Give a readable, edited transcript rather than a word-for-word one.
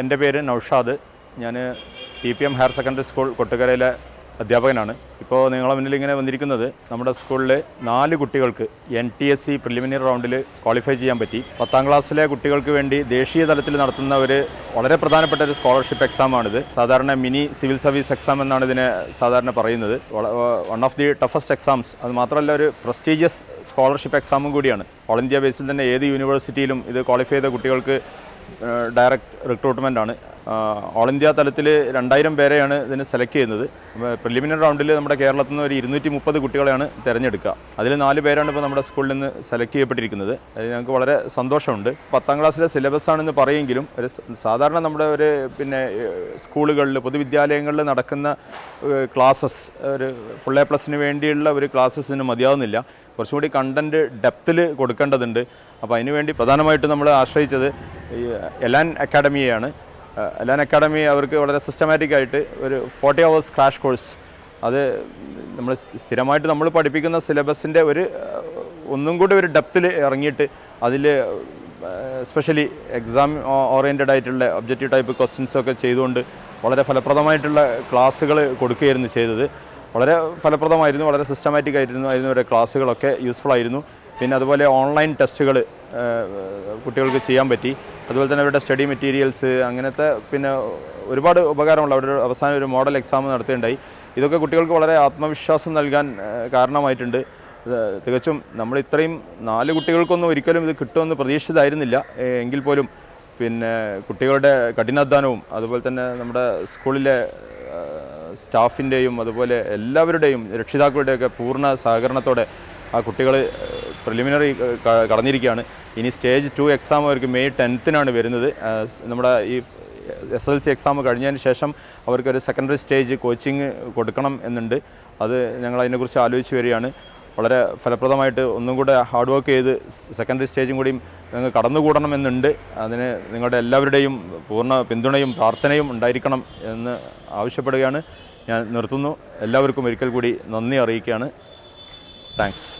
എൻ്റെ പേര് നൗഷാദ്. ഞാൻ PPM ഹയർ സെക്കൻഡറി സ്കൂൾ കൊട്ടുകരയിലെ അധ്യാപകനാണ്. ഇപ്പോൾ നിങ്ങളെ മുന്നിൽ ഇങ്ങനെ വന്നിരിക്കുന്നത് നമ്മുടെ സ്കൂളിൽ 4 കുട്ടികൾക്ക് NTSE പ്രിലിമിനറി റൗണ്ടിൽ ക്വാളിഫൈ ചെയ്യാൻ പറ്റി. 10ാം ക്ലാസ്സിലെ കുട്ടികൾക്ക് വേണ്ടി ദേശീയ തലത്തിൽ നടത്തുന്ന ഒരു വളരെ പ്രധാനപ്പെട്ട ഒരു സ്കോളർഷിപ്പ് എക്സാമാണിത്. സാധാരണ മിനി സിവിൽ സർവീസ് എക്സാം എന്നാണ് ഇതിനെ സാധാരണ പറയുന്നത്. One of the toughest exams. അത് മാത്രമല്ല ഒരു പ്രസ്റ്റീജിയസ് സ്കോളർഷിപ്പ് എക്സാമും കൂടിയാണ്. ഓൾ ഇന്ത്യ ബേസിൽ തന്നെ ഏത് യൂണിവേഴ്സിറ്റിയിലും ഇത് ക്വാളിഫൈ ചെയ്ത കുട്ടികൾക്ക് ഡയറക്റ്റ് റിക്രൂട്ട്മെൻ്റ് ആണ്. ഓൾ ഇന്ത്യ തലത്തിൽ 2000 പേരെയാണ് ഇതിന് സെലക്ട് ചെയ്യുന്നത്. പ്രിലിമിനറി റൗണ്ടിൽ നമ്മുടെ കേരളത്തിൽ നിന്ന് ഒരു 230 കുട്ടികളെയാണ് തിരഞ്ഞെടുക്കുക. അതിൽ 4 പേരാണ് ഇപ്പോൾ നമ്മുടെ സ്കൂളിൽ നിന്ന് സെലക്ട് ചെയ്യപ്പെട്ടിരിക്കുന്നത്. അത് ഞങ്ങൾക്ക് വളരെ സന്തോഷമുണ്ട്. 10ാം ക്ലാസ്സിലെ സിലബസ് ആണെന്ന് പറയുമെങ്കിലും ഒരു സാധാരണ നമ്മുടെ ഒരു സ്കൂളുകളിൽ പൊതുവിദ്യാലയങ്ങളിൽ നടക്കുന്ന ക്ലാസ്സസ് ഒരു ഫുൾ A+ വേണ്ടിയുള്ള ഒരു ക്ലാസ്സസിന് മതിയാവുന്നില്ല. കുറച്ചും കൂടി കണ്ടൻറ്റ് ഡെപ്തിൽ കൊടുക്കേണ്ടതുണ്ട്. അപ്പോൾ അതിനുവേണ്ടി പ്രധാനമായിട്ടും നമ്മൾ ആശ്രയിച്ചത് ELAN അക്കാഡമിയെയാണ്. ELAN അക്കാഡമി അവർക്ക് വളരെ സിസ്റ്റമാറ്റിക്കായിട്ട് ഒരു 40 hours ക്രാഷ് കോഴ്സ്, അത് നമ്മൾ സ്ഥിരമായിട്ട് നമ്മൾ പഠിപ്പിക്കുന്ന സിലബസിൻ്റെ ഒന്നും കൂടി ഒരു ഡെപ്തിൽ ഇറങ്ങിയിട്ട് അതിൽ എസ്പെഷ്യലി എക്സാം ഓറിയൻറ്റഡ് ആയിട്ടുള്ള ഒബ്ജക്റ്റീവ് ടൈപ്പ് ക്വസ്റ്റ്യൻസൊക്കെ ചെയ്തുകൊണ്ട് വളരെ ഫലപ്രദമായിട്ടുള്ള ക്ലാസ്സുകൾ കൊടുക്കുകയായിരുന്നു ചെയ്തത്. വളരെ ഫലപ്രദമായിരുന്നു, വളരെ സിസ്റ്റമാറ്റിക് ആയിരുന്നു അവരുടെ ക്ലാസ്സുകളൊക്കെ യൂസ്ഫുൾ ആയിരുന്നു. പിന്നെ അതുപോലെ ഓൺലൈൻ ടെസ്റ്റുകൾ കുട്ടികൾക്ക് ചെയ്യാൻ പറ്റി. അതുപോലെ തന്നെ അവരുടെ സ്റ്റഡി മെറ്റീരിയൽസ് അങ്ങനത്തെ പിന്നെ ഒരുപാട് ഉപകാരമുള്ള അവരുടെ അവസാനം ഒരു മോഡൽ എക്സാം നടത്തുകയുണ്ടായി. ഇതൊക്കെ കുട്ടികൾക്ക് വളരെ ആത്മവിശ്വാസം നൽകാൻ കാരണമായിട്ടുണ്ട്. തികച്ചും നമ്മൾ ഇത്രയും 4 കുട്ടികൾക്കൊന്നും ഒരിക്കലും ഇത് കിട്ടുമെന്ന് പ്രതീക്ഷിച്ചതായിരുന്നില്ല. എങ്കിൽ പോലും പിന്നെ കുട്ടികളുടെ കഠിനാധ്വാനവും അതുപോലെ തന്നെ നമ്മുടെ സ്കൂളിലെ സ്റ്റാഫിൻ്റെയും അതുപോലെ എല്ലാവരുടെയും രക്ഷിതാക്കളുടെയൊക്കെ പൂർണ്ണ സഹകരണത്തോടെ ആ കുട്ടികൾ പ്രിലിമിനറി കടന്നിരിക്കുകയാണ്. ഇനി സ്റ്റേജ് 2 എക്സാം അവർക്ക് May 10th വരുന്നത്. നമ്മുടെ ഈ SLC എക്സാം കഴിഞ്ഞതിന് ശേഷം അവർക്കൊരു സെക്കൻഡറി സ്റ്റേജ് കോച്ചിങ് കൊടുക്കണം എന്നുണ്ട്. അത് ഞങ്ങൾ അതിനെക്കുറിച്ച് ആലോചിച്ച് വരികയാണ്. വളരെ ഫലപ്രദമായിട്ട് ഒന്നും കൂടെ ഹാർഡ് വർക്ക് ചെയ്ത് സെക്കൻഡറി സ്റ്റേജും കൂടിയും ഞങ്ങൾ കടന്നുകൂടണമെന്നുണ്ട്. അതിന് നിങ്ങളുടെ എല്ലാവരുടെയും പൂർണ്ണ പിന്തുണയും പ്രാർത്ഥനയും ഉണ്ടായിരിക്കണം എന്ന് ആവശ്യപ്പെടുകയാണ്. ഞാൻ നിർത്തുന്നു. എല്ലാവർക്കും ഒരിക്കൽ കൂടി നന്ദി അറിയിക്കുകയാണ്. താങ്ക്സ്.